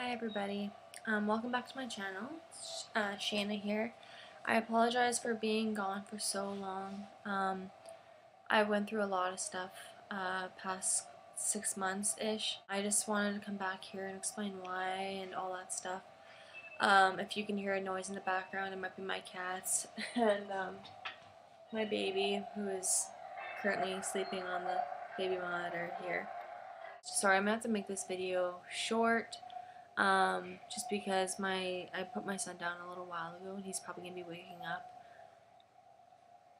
Hi everybody, welcome back to my channel. Shana here. I apologize for being gone for so long. I went through a lot of stuff past 6 months-ish. I just wanted to come back here and explain why and all that stuff. If you can hear a noise in the background, it might be my cats and my baby, who is currently sleeping on the baby monitor here. Sorry, I'm gonna have to make this video short. Just because I put my son down a little while ago and he's probably gonna be waking up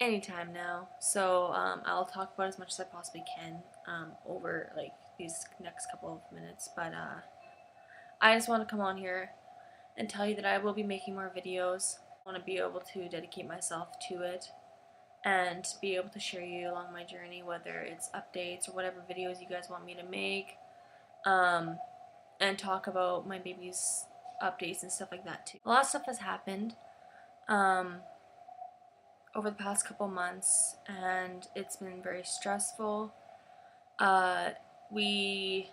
anytime now. So I'll talk about as much as I possibly can over like these next couple of minutes. But I just want to come on here and tell you that I will be making more videos. I want to be able to dedicate myself to it and be able to share you along my journey, whether it's updates or whatever videos you guys want me to make. And talk about my baby's updates and stuff like that too. A lot of stuff has happened um, over the past couple months, and it's been very stressful. We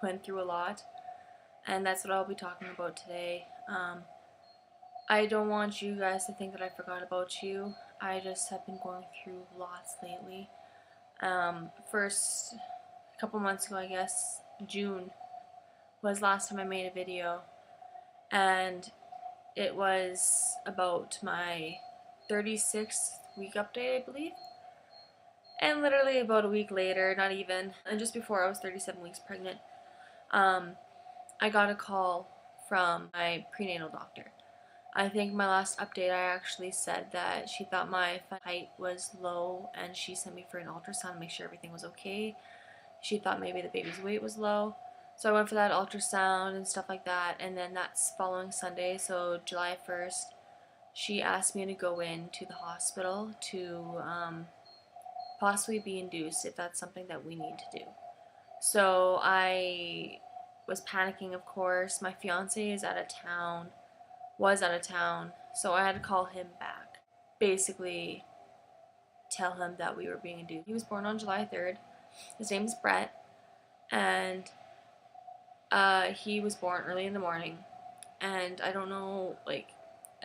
went through a lot, and that's what I'll be talking about today. I don't want you guys to think that I forgot about you. I just have been going through lots lately. First, a couple months ago, I guess, June was last time I made a video, and it was about my 36th week update, I believe. And literally about a week later, not even, and just before I was 37 weeks pregnant, um, I got a call from my prenatal doctor. I think my last update I actually said that she thought my height was low and she sent me for an ultrasound to make sure everything was okay. She thought maybe the baby's weight was low. So I went for that ultrasound and stuff like that, and then that's following Sunday, so July 1st, she asked me to go in to the hospital to possibly be induced if that's something that we need to do. So I was panicking, of course. My fiance is out of town, was out of town, so I had to call him back. Basically, tell him that we were being induced. He was born on July 3rd. His name is Brett, and he was born early in the morning. And I don't know, like,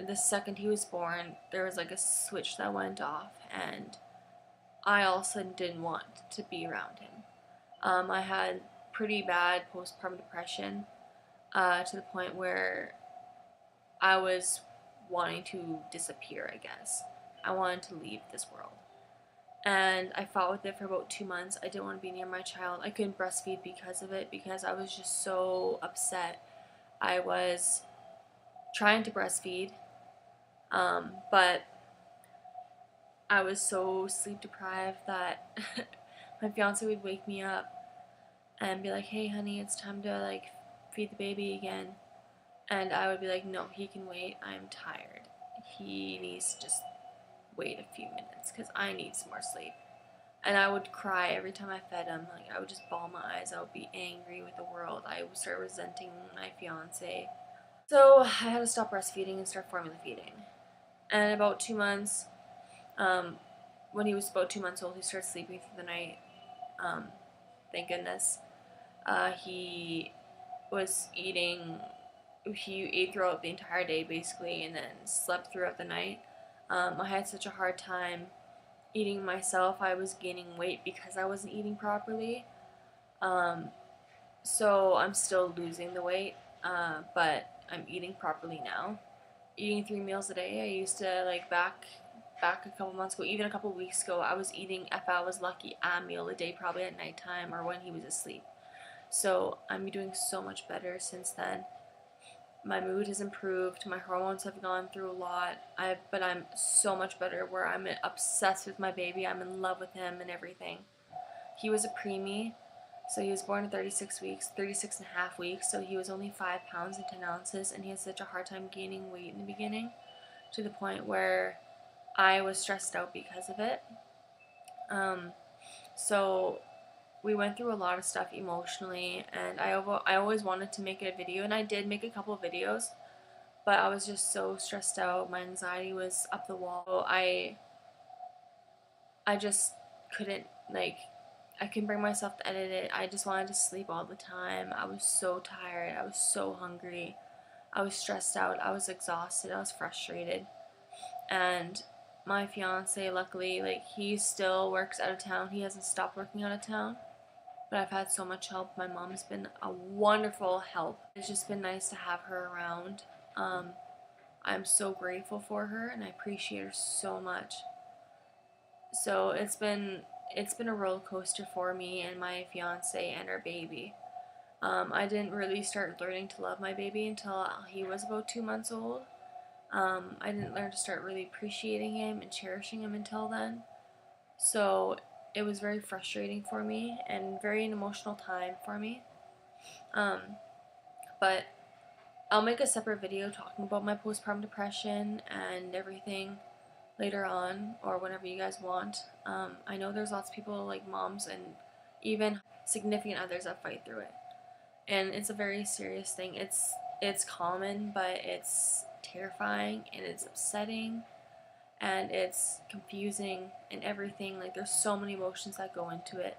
the second he was born, there was like a switch that went off, and I all of a sudden didn't want to be around him. I had pretty bad postpartum depression to the point where I was wanting to disappear, I guess. I wanted to leave this world. And I fought with it for about 2 months. I didn't want to be near my child. I couldn't breastfeed because of it, because I was just so upset. I was trying to breastfeed, but I was so sleep deprived that my fiance would wake me up and be like, "Hey, honey, it's time to like feed the baby again," and I would be like, "No, he can wait. I'm tired. He needs to just wait a few minutes because I need some more sleep." And I would cry every time I fed him. Like, I would just bawl my eyes. I would be angry with the world. I would start resenting my fiance. So I had to stop breastfeeding and start formula feeding. And about 2 months, um, when he was about 2 months old, he started sleeping through the night. Thank goodness. He was eating. He ate throughout the entire day, basically, and then slept throughout the night. I had such a hard time eating myself. I was gaining weight because I wasn't eating properly. Um, so I'm still losing the weight, but I'm eating properly now. Eating 3 meals a day. I used to, like, back a couple months ago, even a couple weeks ago, I was eating, if I was lucky, a meal a day, probably at nighttime or when he was asleep. So I'm doing so much better since then. My mood has improved. My hormones have gone through a lot. But I'm so much better, where I'm obsessed with my baby. I'm in love with him and everything. He was a preemie, so he was born at 36 weeks, 36 and a half weeks, so he was only 5 pounds and 10 ounces, and he had such a hard time gaining weight in the beginning, to the point where I was stressed out because of it. Um, so we went through a lot of stuff emotionally, and I always wanted to make a video, and I did make a couple of videos, but I was just so stressed out. My anxiety was up the wall. I just couldn't, like, I couldn't bring myself to edit it. I just wanted to sleep all the time. I was so tired. I was so hungry. I was stressed out. I was exhausted. I was frustrated. And my fiance, luckily, like, he still works out of town. He hasn't stopped working out of town. But I've had so much help. My mom's been a wonderful help. It's just been nice to have her around. I'm so grateful for her and I appreciate her so much. So it's been a roller coaster for me and my fiance and our baby. I didn't really start learning to love my baby until he was about 2 months old. I didn't learn to start really appreciating him and cherishing him until then. So it was very frustrating for me and very an emotional time for me. Um, but I'll make a separate video talking about my postpartum depression and everything later on or whenever you guys want. I know there's lots of people like moms and even significant others that fight through it. And it's a very serious thing. It's common, but it's terrifying and it's upsetting and it's confusing and everything. Like, there's so many emotions that go into it.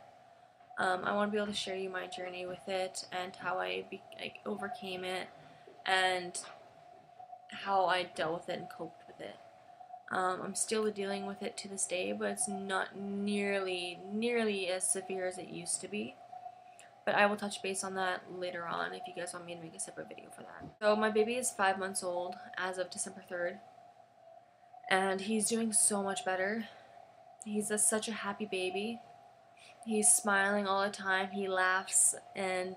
I want to be able to share you my journey with it and how I overcame it and how I dealt with it and coped with it. I'm still dealing with it to this day, but it's not nearly as severe as it used to be. But I will touch base on that later on if you guys want me to make a separate video for that. So my baby is 5 months old as of December 3rd. And he's doing so much better. He's such a happy baby. He's smiling all the time. He laughs and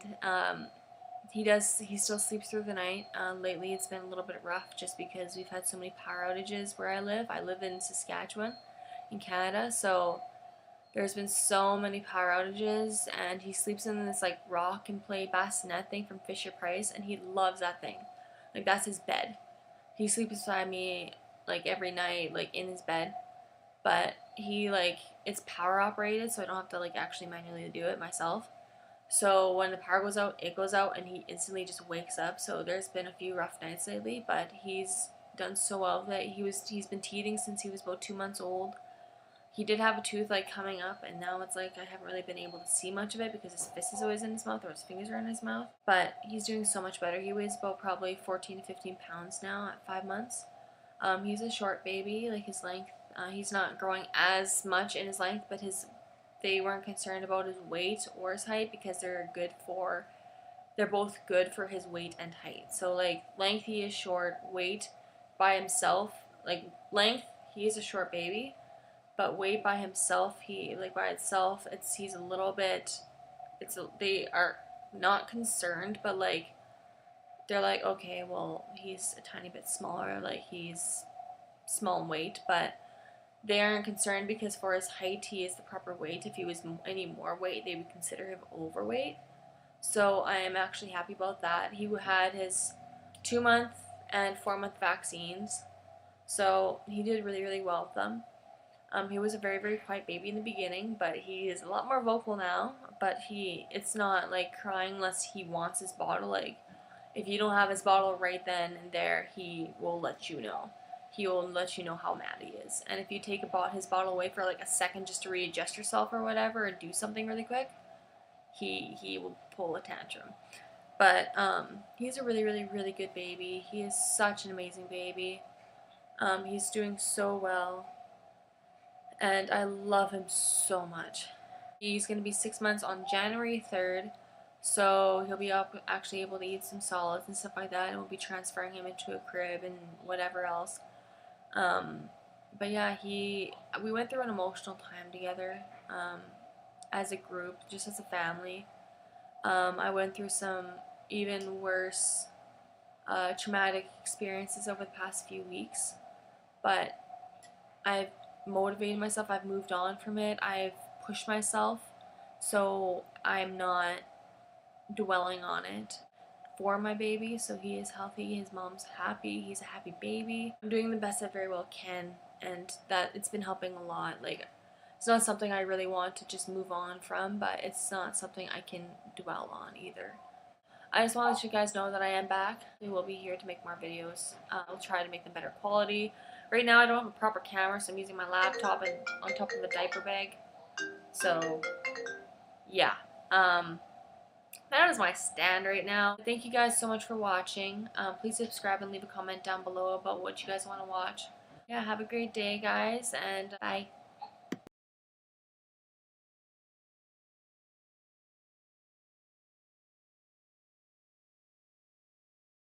he still sleeps through the night. Lately it's been a little bit rough just because we've had so many power outages where I live. I live in Saskatchewan in Canada, so there's been so many power outages, and he sleeps in this like rock and play bassinet thing from Fisher Price, and he loves that thing. Like, that's his bed. He sleeps beside me like every night, like in his bed. But it's power operated, so I don't have to like actually manually do it myself. So when the power goes out, it goes out, and he instantly just wakes up. So there's been a few rough nights lately, but he's done so well with it. He's been teething since he was about 2 months old. He did have a tooth like coming up, and now it's like I haven't really been able to see much of it because his fist is always in his mouth or his fingers are in his mouth. But he's doing so much better. He weighs about probably 14 to 15 pounds now at 5 months. He's a short baby, like his length. He's not growing as much in his length, but they weren't concerned about his weight or his height because they're both good for his weight and height. So like length, he is short. Weight by himself, like length, he is a short baby. But weight by himself, he's a little bit. They are not concerned, but like they're like, okay, well, he's a tiny bit smaller, like he's small in weight, but they aren't concerned because for his height, he is the proper weight. If he was any more weight, they would consider him overweight. So I am actually happy about that. He had his 2 month and 4 month vaccines, so he did really, really well with them. He was a very, very quiet baby in the beginning, but he is a lot more vocal now. But it's not like crying unless he wants his bottle. Like, if you don't have his bottle right then and there, he will let you know. He will let you know how mad he is. And if you take his bottle away for like a second just to readjust yourself or whatever and do something really quick, he will pull a tantrum. But he's a really, really, really good baby. He is such an amazing baby. He's doing so well. And I love him so much. He's going to be 6 months on January 3rd, so he'll be actually able to eat some solids and stuff like that, and we'll be transferring him into a crib and whatever else. But yeah, we went through an emotional time together as a group, just as a family. I went through some even worse traumatic experiences over the past few weeks, but I've motivated myself, I've moved on from it, I've pushed myself, so I'm not dwelling on it for my baby. So he is healthy, his mom's happy, he's a happy baby. I'm doing the best I very well can, and that it's been helping a lot. Like, it's not something I really want to just move on from, but it's not something I can dwell on either. I just want to let you guys know that I am back. We will be here to make more videos. I'll try to make them better quality. Right now I don't have a proper camera, so I'm using my laptop and on top of a diaper bag. So yeah, that is my stand right now. Thank you guys so much for watching. Please subscribe and leave a comment down below about what you guys want to watch. Yeah, have a great day, guys, and bye.